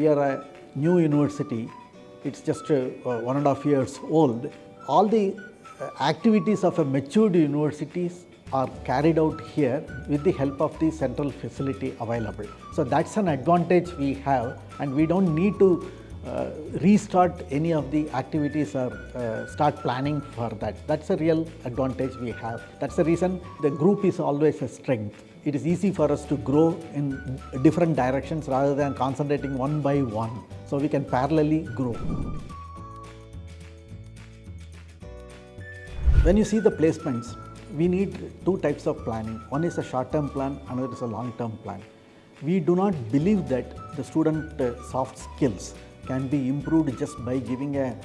we are a new university, it's just 1.5 years old. All the activities of a matured universities are carried out here with the help of the central facility available. So that's an advantage we have, and we don't need to restart any of the activities or start planning for that. That's a real advantage we have. That's the reason the group is always a strength. It is easy for us to grow in different directions rather than concentrating one by one. So we can parallelly grow. When you see the placements, we need two types of planning. One is a short-term plan, another is a long-term plan. We do not believe that the student soft skills can be improved just by giving a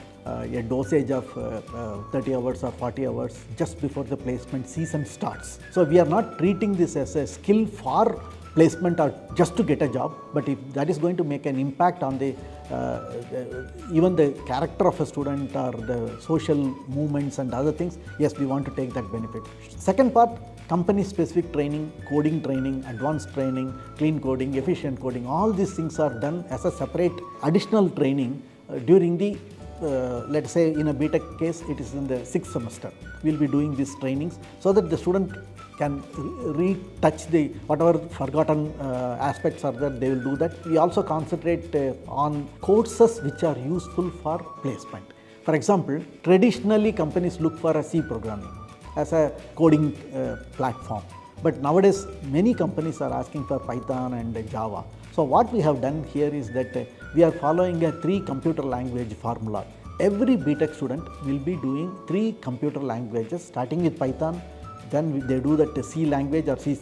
dosage of 30 hours or 40 hours just before the placement season starts. So we are not treating this as a skill for placement or just to get a job, but if that is going to make an impact on the even the character of a student or the social movements and other things, yes, we want to take that benefit. Second part, company specific training, coding training, advanced training, clean coding, efficient coding, all these things are done as a separate additional training during the let's say in a BTech case, it is in the 6th semester. We will be doing these trainings so that the student can retouch the whatever forgotten aspects are there, they will do that. We also concentrate on courses which are useful for placement. For example, traditionally companies look for a C programming as a coding platform, but nowadays many companies are asking for Python and Java. So what we have done here is that we are following a 3 computer language formula. Every BTech student will be doing 3 computer languages starting with Python, then they do that C language or C++,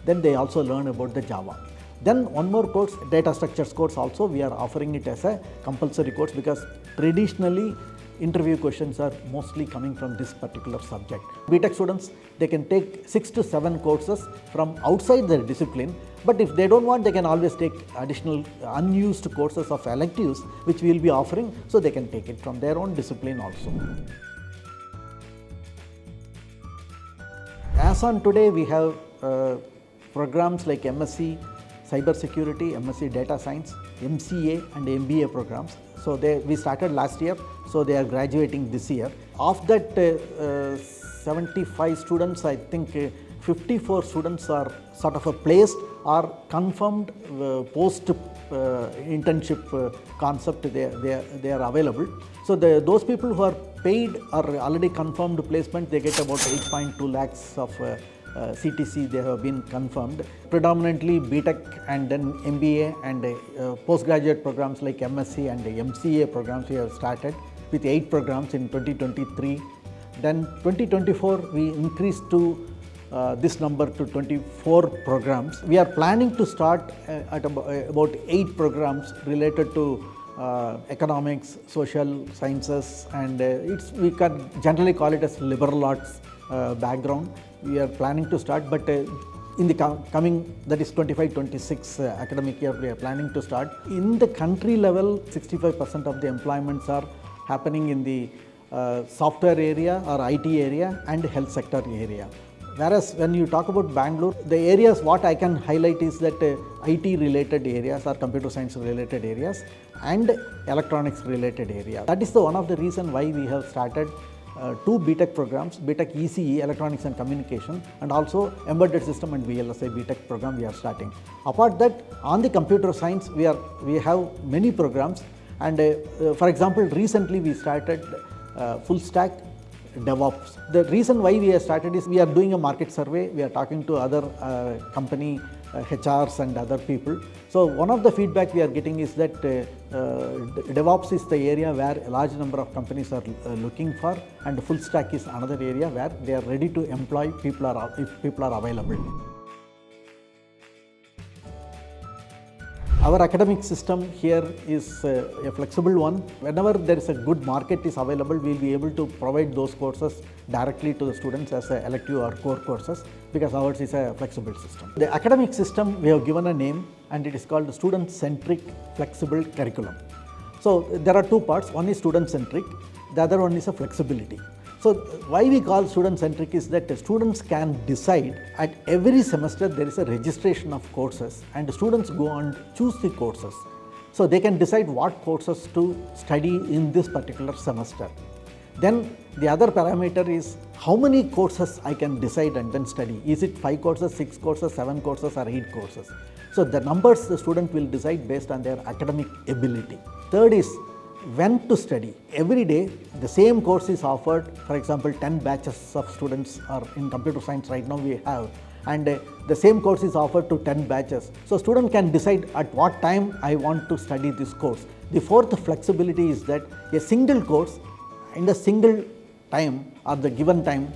then they also learn about the Java. Then one more course, data structures course also, we are offering it as a compulsory course because traditionally interview questions are mostly coming from this particular subject. BTech students, they can take 6 to 7 courses from outside their discipline, but if they don't want, they can always take additional unused courses of electives which we will be offering, so they can take it from their own discipline also. As on today, we have programs like MSc Cyber Security, MSc Data Science, MCA and MBA programs. So we started last year, so they are graduating this year. Of that 75 students, I think 54 students are sort of placed or confirmed post internship concept, they are available. So those people who are paid or already confirmed placement, they get about 8.2 lakhs of CTC, they have been confirmed. Predominantly BTech and then MBA and postgraduate programs like MSc and MCA programs we have started with 8 programs in 2023. Then 2024 we increased to this number to 24 programs. We are planning to start at about 8 programs related to economics, social sciences, and we can generally call it as liberal arts background. We are planning to start, but in the coming, that is 25-26 academic year, we are planning to start. In the country level, 65% of the employments are happening in the software area or IT area and health sector area. Whereas when you talk about Bangalore, the areas what I can highlight is that IT related areas or computer science related areas and electronics related area. That is one of the reason why we have started 2 BTech programs, BTech ECE, Electronics and Communication, and also Embedded System and VLSI BTech program we are starting. Apart that, on the computer science, we have many programs, and for example, recently we started full stack DevOps. The reason why we have started is we are doing a market survey, we are talking to other company HRs and other people. So one of the feedback we are getting is that DevOps is the area where a large number of companies are looking for, and full stack is another area where they are ready to employ people if people are available. Our academic system here is a flexible one. Whenever there is a good market is available, we will be able to provide those courses directly to the students as a elective or core courses, because ours is a flexible system. The academic system, we have given a name, and it is called student-centric flexible curriculum. So there are 2 parts. One is student-centric, the other one is a flexibility. So why we call student-centric is that students can decide at every semester there is a registration of courses, and students go and choose the courses. So they can decide what courses to study in this particular semester. Then the other parameter is how many courses I can decide and then study. Is it 5 courses, 6 courses, 7 courses or 8 courses? So the numbers the student will decide based on their academic ability. Third is when to study. Every day the same course is offered. For example, 10 batches of students are in computer science right now we have, and the same course is offered to 10 batches. So student can decide at what time I want to study this course. The fourth flexibility is that a single course in the single time or the given time,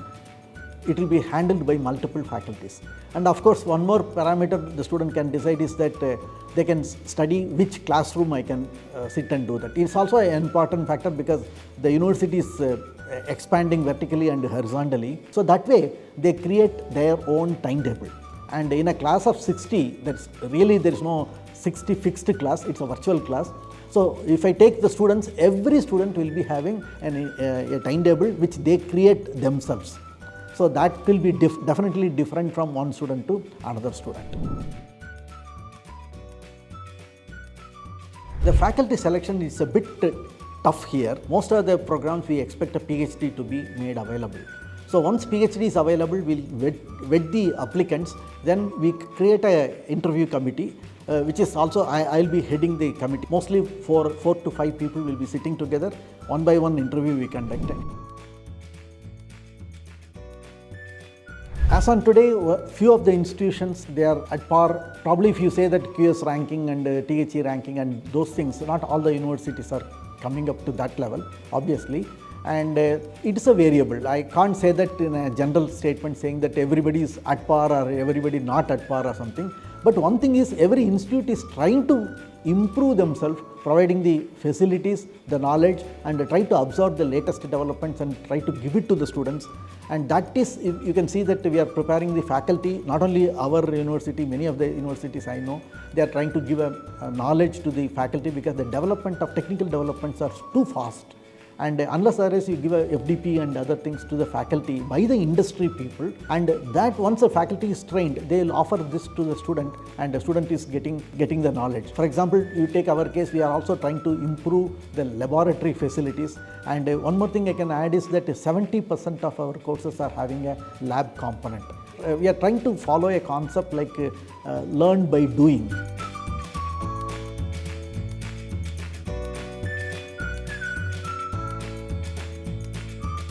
it will be handled by multiple faculties. And of course, one more parameter the student can decide is that they can study which classroom I can sit and do that. It's also an important factor because the university is expanding vertically and horizontally. So that way they create their own timetable. And in a class of 60, there is no 60 fixed class, it's a virtual class. So if I take the students, every student will be having a timetable which they create themselves. So that will be definitely different from one student to another student. The faculty selection is a bit tough here. Most of the programs we expect a PhD to be made available. So once PhD is available, we'll vet the applicants, then we create an interview committee, which is also, I'll be heading the committee. Mostly 4 to 5 people will be sitting together, one by one interview we conduct. As on today, few of the institutions, they are at par. Probably if you say that QS ranking and THE ranking and those things, not all the universities are coming up to that level, obviously. And it is a variable. I can't say that in a general statement saying that everybody is at par or everybody not at par or something. But one thing is, every institute is trying to improve themselves, providing the facilities, the knowledge, and try to absorb the latest developments and try to give it to the students. And that is, you can see that we are preparing the faculty, not only our university, many of the universities I know, they are trying to give a knowledge to the faculty because the development of technical developments are too fast. And unless there is, you give a FDP and other things to the faculty by the industry people, and that once the faculty is trained, they will offer this to the student, and the student is getting the knowledge. For example, you take our case, we are also trying to improve the laboratory facilities. And one more thing I can add is that 70% of our courses are having a lab component. We are trying to follow a concept like learn by doing.